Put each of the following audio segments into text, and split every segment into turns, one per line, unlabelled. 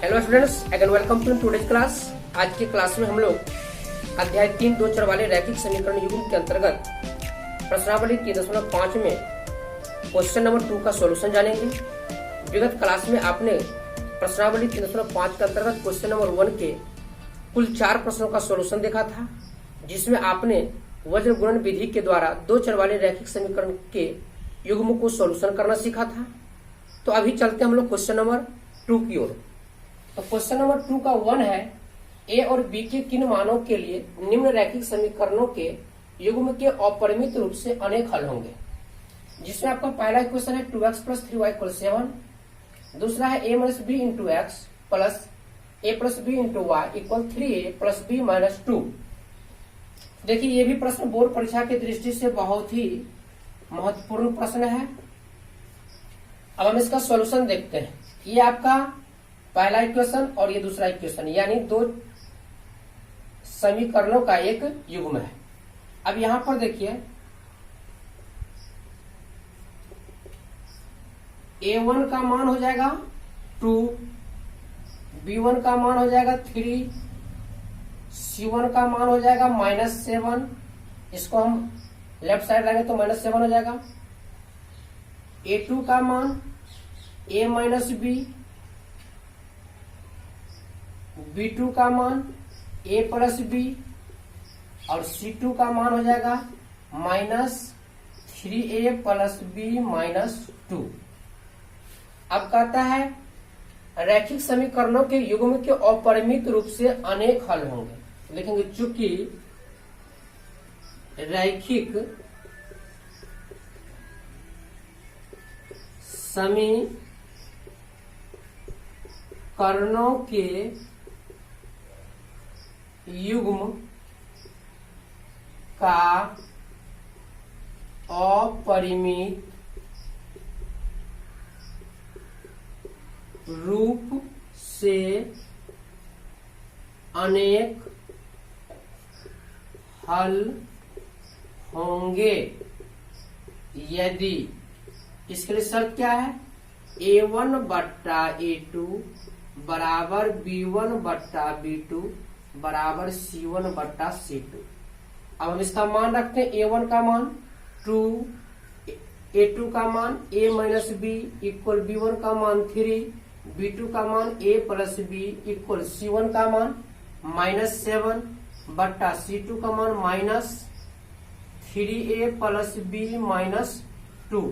Hello students, again welcome to today's class. आज की class में हम लोग अध्याय 3 दो चर वाले रैखिक समीकरण युग्म के अंतर्गत प्रश्नावली 3.5 में क्वेश्चन नंबर 2 का सॉल्यूशन जानेंगे। विगत क्लास में आपने प्रश्नावली 3.5 के अंतर्गत क्वेश्चन नंबर 1 के कुल 4 प्रश्नों का सॉल्यूशन देखा था, जिसमें आपने वज्र गुणन विधि के द्वारा दो चर वाले रैखिक समीकरण के युग्म को सॉल्यूशन करना सीखा था। तो अभी चलते हम लोग क्वेश्चन नंबर 2 की ओर। तो क्वेश्चन नंबर 2 का 1 है, ए और बी के किन मानों के लिए निम्न रैखिक समीकरणों के युग्म के अपरिमित रूप से अनेक हल होंगे। जिसमें आपका पहला इक्वेशन है 2x + 3y = 7, दूसरा है a - b × x plus a + b × y = 3a + b - 2। देखिए, ये भी प्रश्न बोर्ड परीक्षा की दृष्टि से बहुत ही महत्वपूर्ण प्रश्न है। अब हम इसका सॉल्यूशन देखते हैं। ये आपका पहला इक्वेशन और ये दूसरा इक्वेशन, यानी दो समीकरणों का एक युग्म है। अब यहां पर देखिए, a1 का मान हो जाएगा 2, b1 का मान हो जाएगा 3, c1 का मान हो जाएगा -7। इसको हम लेफ्ट साइड लाएंगे तो -7 हो जाएगा। a2 का मान a - b, b2 का मान a + b और c2 का मान हो जाएगा -3a + b - 2। अब कहता है रैखिक समीकरणों के युग्म के अपरिमित रूप से अनेक हल होंगे। देखेंगे, चूंकि रैखिक समीकरणों के युग्म का अपरिमित रूप से अनेक हल होंगे यदि, इसके लिए शर्त क्या है, a1 बट्टा a2 बराबर b1 बट्टा b2 बराबर c1 बट्टा c2। अब हम इसका मान रखते हैं, a1 का मान 2, a2 का मान a - b = b1 का मान 3, b2 का मान a + b = c1 का मान -7 बट्टा c2 का मान -3a + b - 2।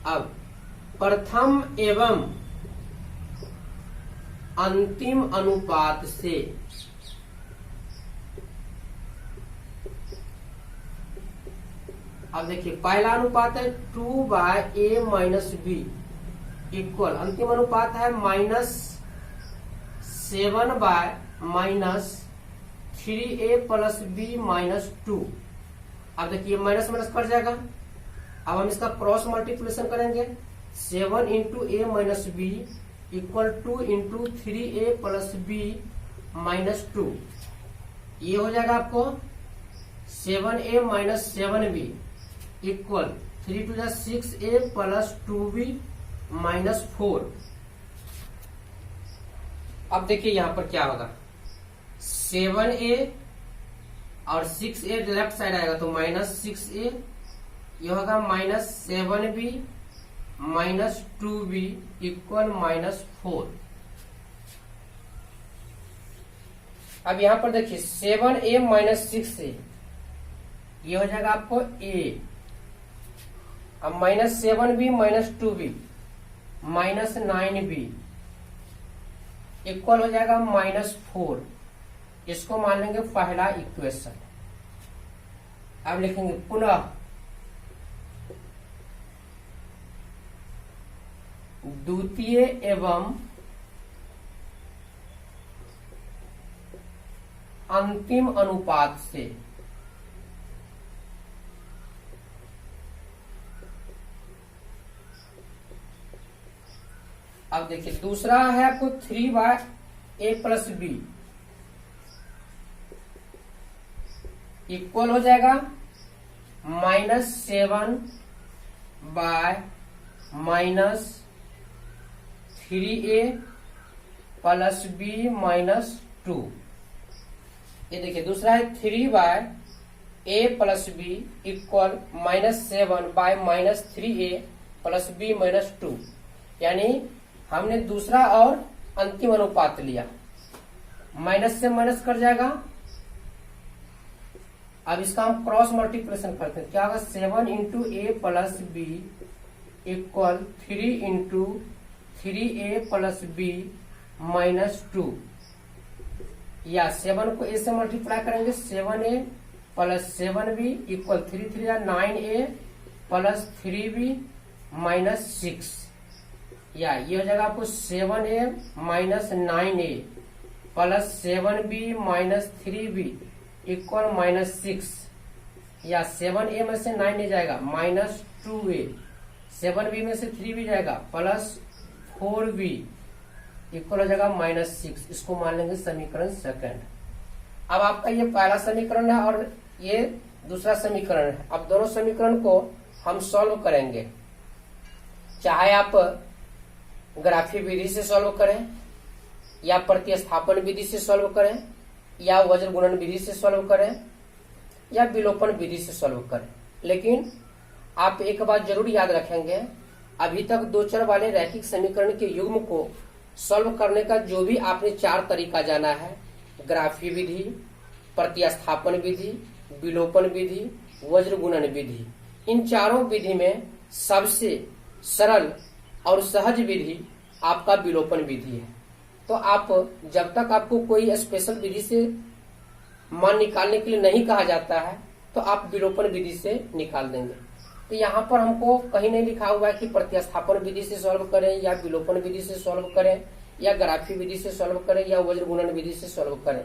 अब प्रथम एवं अंतिम अनुपात से अब देखिए, पहला अनुपात है 2/a - b इक्वल, अंतिम अनुपात है -7/-3a + b - 2। अब देखिए, माइनस माइनस कट जाएगा। अब हम इसका क्रॉस मल्टीप्लिकेशन करेंगे, 7 × a - b = 2 × 3a + b - 2। ये हो जाएगा आपको 7a - 7b = 3 × 6a + 2b - 4। अब देखिए यहां पर क्या होगा, 7a और 6a लेफ्ट साइड आएगा तो -6a, यह होगा -7b - 2b = -4। अब यहां पर देखिए 7a - 6a, ये हो जाएगा आपको a। अब -7b - 2b -9b इक्वल हो जाएगा -4। इसको मान लेंगे पहला इक्वेशन। अब लिखेंगे पुनः द्वितीय एवं अंतिम अनुपात से अब देखिए, दूसरा है आपको 3/a + b इक्वल हो जाएगा -7 bye 3a plus B minus 2। ये देखिए दूसरा है 3/a plus B equal -7/-3a plus B minus 2। यानी हमने दूसरा और अंतिम अनुपात लिया, माइनस से माइनस कर जाएगा। अब इसका हम क्रॉस मल्टीप्लिकेशन करते हैं, क्या होगा 7 into a plus B equal 3 into 3a plus B minus 2। या 7 को a से मल्टीप्लाई करेंगे, 7a plus 7b equal 9a plus 3b minus 6। या ये हो जाएगा आपको 7a minus 9a plus 7b minus 3b equal minus 6। या 7a में से 9a जाएगा माइनस 2a, 7b में से 3b जाएगा प्लस 4b इक्वल हो जाएगा माइनस 6। इसको मान लेंगे समीकरण सेकंड। अब आपका ये पहला समीकरण है और ये दूसरा समीकरण है। अब दोनों समीकरण को हम सॉल्व करेंगे, चाहे आप ग्राफी विधि से सॉल्व करें या प्रतिस्थापन विधि से सॉल्व करें या वज्र गुणन विधि से सॉल्व करें या विलोपन विधि से सॉल्व करें। लेकिन आप एक बात जरूर याद रखेंगे, अभी तक दो चर वाले रैखिक समीकरण के युग्म को सॉल्व करने का जो भी आपने 4 तरीका जाना है, ग्राफी विधि, प्रतिस्थापन विधि, विलोपन विधि, वज्र गुणन विधि, इन चारों विधि में सबसे सरल और सहज विधि आपका विलोपन विधि है। तो आप जब तक आपको कोई स्पेशल विधि से मान निकालने के लिए नहीं कहा जाता है तो आप विलोपन विधि से निकाल देंगे। तो यहाँ पर हमको कहीं नहीं लिखा हुआ है कि प्रतिस्थापन विधि से सॉल्व करें या विलोपन विधि से सॉल्व करें या ग्राफी विधि से सॉल्व करें या वज्र गुणन विधि से सॉल्व करें।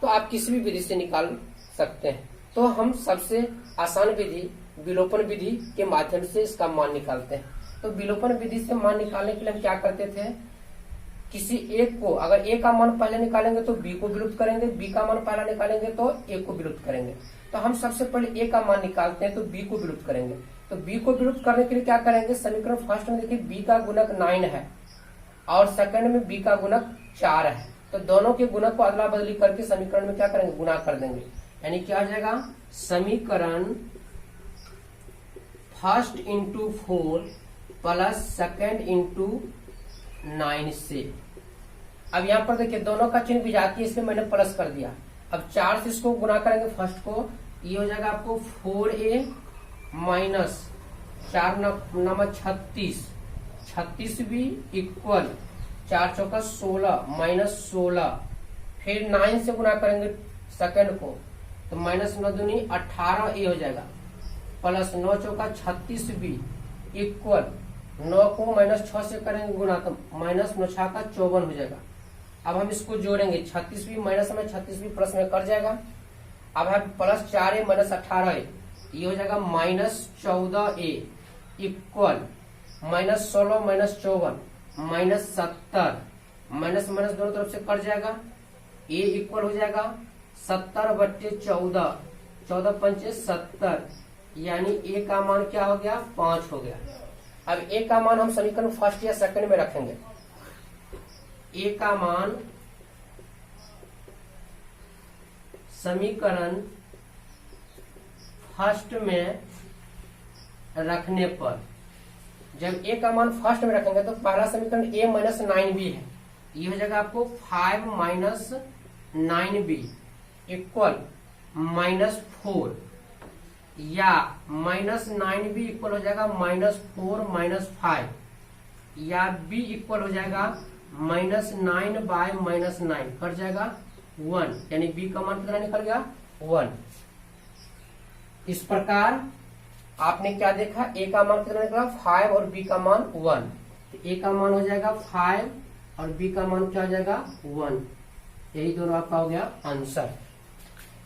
तो आप किसी भी विधि से निकाल सकते हैं। तो हम सबसे आसान विधि विलोपन विधि के माध्यम से इसका मान निकालते हैं। तो विलोपन विधि से मान निकालने के लिए हम क्या करते थे, किसी एक को अगर ए का मान पहले निकालेंगे तो बी को विलुप्त करेंगे, बी का मान पहला निकालेंगे तो ए को विलुप्त करेंगे। तो हम सबसे पहले ए का मान निकालते हैं तो बी को विलुप्त करेंगे। तो बी को विलुप्त करने के लिए क्या करेंगे, समीकरण फर्स्ट में देखिए बी का गुणक 9 है और सेकंड में बी का गुणक 4 है। तो दोनों के गुणक को अदला बदली करके समीकरण में क्या करेंगे, गुणा कर देंगे। यानी क्या हो जाएगा, समीकरण first into 4 plus second into 9 से। अब यहाँ पर देखिए दोनों का चिन्ह विजातीय है, इसलिए मैंने प्लस कर दिया। अब 4 से इसको गुणा करेंगे फर्स्ट को, ये हो जाएगा आपको 4a minus 4 number 36b equal 4 चौका 16 माइनस 16। फिर 9 से गुणा करेंगे सेकंड को तो माइनस 9 दूनी 18a हो जाएगा प्लस 9 चौका 36b इक्वल 9 को माइनस 6 से करेंगे गुणा तो माइनस 9 6 का 54 हो जाएगा। अब हम इसको जोड़ेंगे, 36b माइनस में 36b प्लस में कर जाएगा। अब है प्लस 4a माइनस 18a, ये हो जाएगा minus 14a equal minus 16 minus 54 minus 70। Minus minus दोनों तरफ से कट जाएगा, a इक्वल हो जाएगा 70/14, 14 पंचे 70, यानी a का मान क्या हो गया, 5 हो गया। अब a का मान हम समीकरण फर्स्ट या सेकंड में रखेंगे। a का मान समीकरण फर्स्ट में रखने पर, जब a का मान फर्स्ट में रखेंगे तो पहला समीकरण a माइनस 9b है, ये हो जाएगा आपको 5 माइनस 9b इक्वल माइनस 4, या माइनस 9b इक्वल हो जाएगा माइनस 4 माइनस 5, या b इक्वल हो जाएगा माइनस 9 बाय माइनस 9 कट जाएगा 1, यानी b का मान कितना निकल गया 1। इस प्रकार आपने क्या देखा, a का मान कितना निकला 5 और b का मान 1। तो a का मान हो जाएगा 5 और b का मान क्या हो जाएगा 1। यही दोनों आपका हो गया आंसर।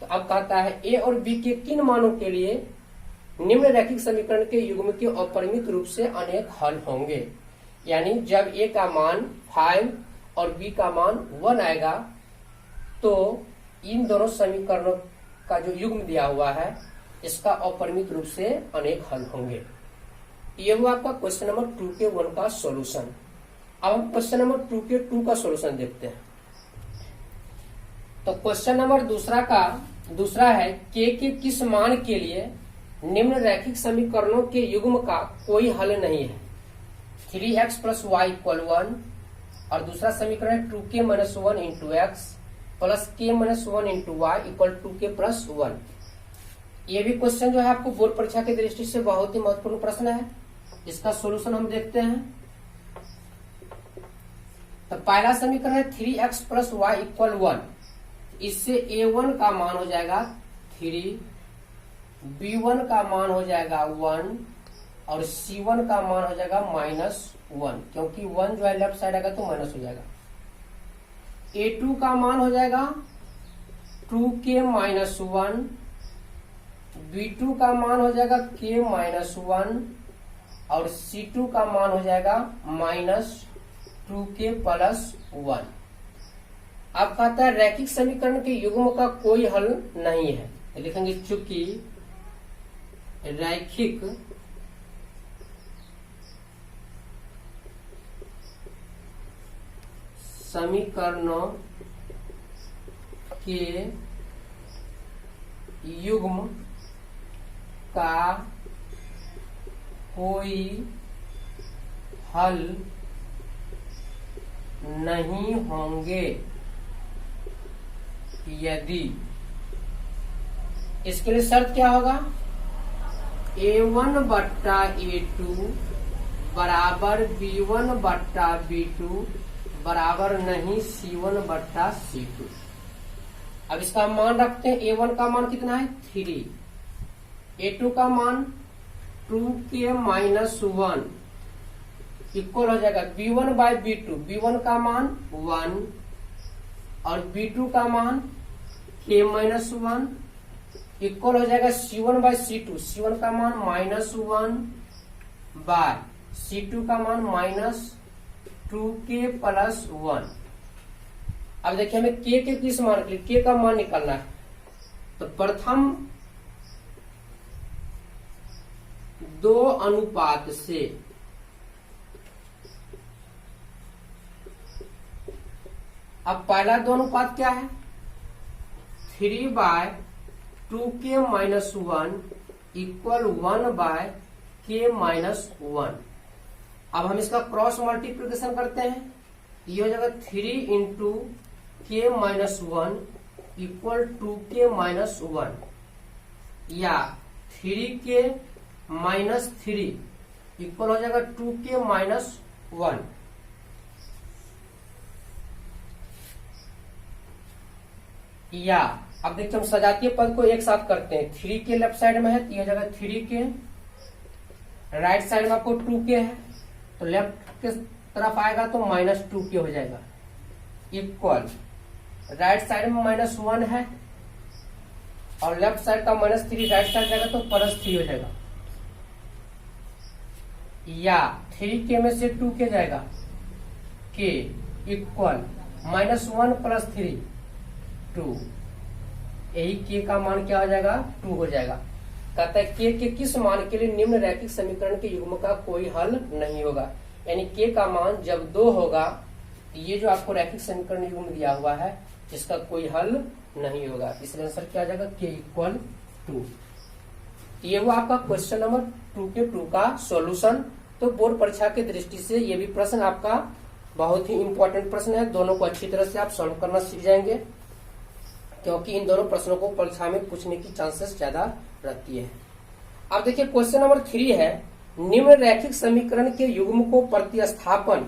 तो अब कहता है a और b के किन मानों के लिए निम्न रैखिक समीकरण के युग्म के अपरिमित रूप से अनेक हल होंगे। यानी जब a का मान 5 और b का मान 1 आएगा तो इन दोनों समीकरणों का जो युग्म दिया हुआ है इसका अपरिमित रूप से अनेक हल होंगे। ये हुआ आपका क्वेश्चन नंबर 2 के 1 का सॉल्यूशन। अब हम क्वेश्चन नंबर 2 के 2 का सॉल्यूशन देखते हैं। तो क्वेश्चन नंबर दूसरा है के किस मान के लिए निम्न रैखिक समीकरणों के युग्म का कोई हल नहीं है। 3x + y = 1 और दूसरा समीकरण है 2k - 1 × x + k - 1 × y = 2k + 1। ये भी क्वेश्चन जो है आपको बोर्ड परीक्षा की दृष्टि से बहुत ही महत्वपूर्ण प्रश्न है। इसका सॉल्यूशन हम देखते हैं। तो पहला समीकरण है 3x + y = 1। इससे a1 का मान हो जाएगा 3, b1 का मान हो जाएगा 1 और c1 का मान हो जाएगा -1, क्योंकि 1 जो है लेफ्ट साइड आएगा तो माइनस हो जाएगा। a2 का मान हो जाएगा 2k - 1, b2 का मान हो जाएगा k - 1 और c2 का मान हो जाएगा -2k + 1। अब कहता है रैखिक समीकरण के युग्म का कोई हल नहीं है, तो लिखेंगे चूंकि रैखिक समीकरणों के युग्म का कोई हल नहीं होंगे यदि, इसके लिए शर्त क्या होगा, a1 बट्टा a2 बराबर b1 बट्टा b2 बराबर नहीं c1 बट्टा c2। अब इसका मान रखते हैं। a1 का मान कितना है 3, a2 का मान 2k - 1 इक्वल हो जाएगा b1/b2, b1 का मान 1 और b2 का मान k - 1 इक्वल हो जाएगा c1/c2, c1 का मान -1 बाय c2 का मान -2k + 1। अब देखिए हमें k के किस मान के लिए k का मान निकालना है। तो प्रथम 2 अनुपात से अब पहला 2 अनुपात क्या है 3/2k - 1 इक्वल 1/k - 1। अब हम इसका क्रॉस मल्टीप्लिकेशन करते हैं। ये हो जाएगा 3 × k - 1 इक्वल 2k - 1 या 3k - 3 इक्वल हो जाएगा 2k - 1। या अब देखते हम सजातीय पद को एक साथ करते हैं। 3k लेफ्ट साइड में है तो यह जगह 3k, राइट साइड में आपको 2k है तो लेफ्ट के तरफ आएगा तो -2k हो जाएगा इक्वल राइट साइड में -1 है और लेफ्ट साइड का -3 राइट साइड जाएगा तो +3 हो जाएगा। या 3k में से 2k जाएगा k इक्वल -1 + 3 2, यही k का मान क्या हो जाएगा 2 हो जाएगा। कहता है k के किस मान के लिए निम्न रैखिक समीकरण के युग्म का कोई हल नहीं होगा। यानी k का मान जब 2 होगा ये जो आपको रैखिक समीकरण युग्म दिया हुआ है इसका कोई हल नहीं होगा। इसलिए आंसर क्या आ जाएगा k = 2। ये वो आपका क्वेश्चन नंबर 2 के 2 का सॉल्यूशन। तो बोर्ड परीक्षा की दृष्टि से ये भी प्रश्न आपका बहुत ही इंपॉर्टेंट प्रश्न है। दोनों को अच्छी तरह से आप सॉल्व करना सीख जाएंगे, क्योंकि इन दोनों प्रश्नों को परीक्षा में पूछने की चांसेस ज्यादा रहती है। अब देखिए क्वेश्चन नंबर 3 है, निम्न रैखिक समीकरण के युग्म को प्रतिस्थापन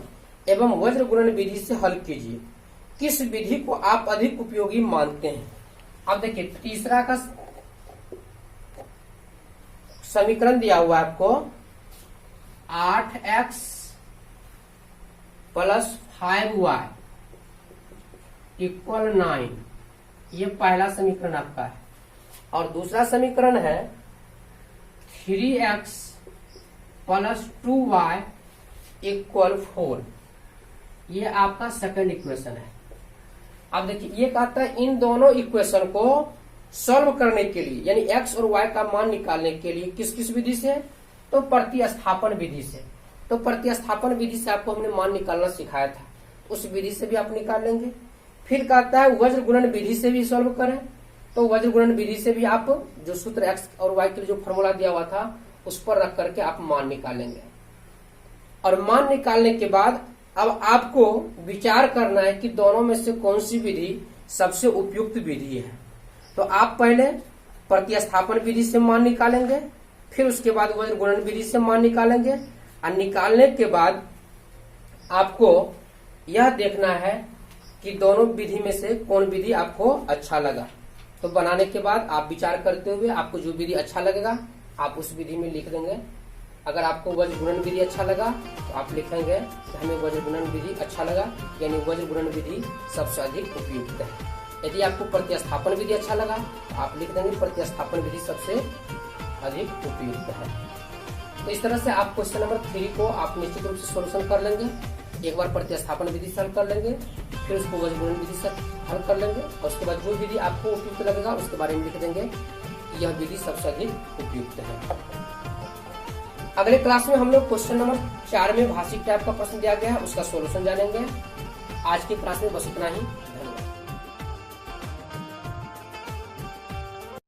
एवं वज्र गुणन विधि से हल कीजिए। किस विधि को आप अधिक उपयोगी मानते हैं। अब देखिए तीसरा का समीकरण दिया हुआ है आपको 8x + 5y = 9। ये पहला समीकरण आपका है। और दूसरा समीकरण है 3x + 2y = 4। ये आपका सेकंड इक्वेशन है। अब देखिए ये कहता है इन दोनों इक्वेशन को सॉल्व करने के लिए यानी x और y का मान निकालने के लिए किस किस विधि से, तो प्रतिस्थापन विधि से। तो तो प्रतिस्थापन विधि से आपको हमने मान निकालना सिखाया था, उस विधि से भी आप निकाल लेंगे। फिर कहता है वज्र गुणन विधि से भी सॉल्व करें, तो वज्र गुणन विधि से भी आप जो सूत्र एक्स और वाई के लिए जो फॉर्मूला दिया हुआ था उस पर रख करके आप मान निकालेंगे। और मान निकालने के बाद अब आपको विचार करना है कि दोनों में से कौन सी विधि सबसे उपयुक्त विधि है। तो आप पहले प्रतिस्थापन विधि से मान निकालेंगे, फिर उसके बाद वज्र गुणन विधि से मान निकालेंगे, और निकालने के बाद आपको यह देखना है कि दोनों विधि में से कौन विधि आपको अच्छा लगा। तो बनाने के बाद आप विचार करते हुए आपको जो विधि अच्छा लगेगा आप उस विधि में लिख देंगे। अगर आपको वज्र गुणन विधि अच्छा लगा तो आप लिखेंगे कि हमें वज्र गुणन विधि अच्छा लगा, यानी वज्र गुणन विधि सबसे अधिक उपयुक्त है। यदि आपको प्रतिस्थापन विधि अच्छा लगा तो आप लिख देंगे प्रतिस्थापन विधि सबसे अधिक उपयुक्त है। तो इस तरह से आप क्वेश्चन नंबर 3 को आप निश्चित रूप से सोल्यूशन कर लेंगे। एक बार प्रतिस्थापन विधि से हल कर लेंगे, फिर उसको वज्र गुणन विधि से हल कर लेंगे, और उसके बाद जो विधि आपको उपयुक्त लगेगा उसके बारे में लिख देंगे यह विधि सबसे अधिक उपयुक्त है। अगले क्लास में हम लोग क्वेश्चन नंबर 4 में भाषिक टाइप का प्रश्न दिया गया है उसका सोल्यूशन जानेंगे। आज की क्लास में बस इतना ही।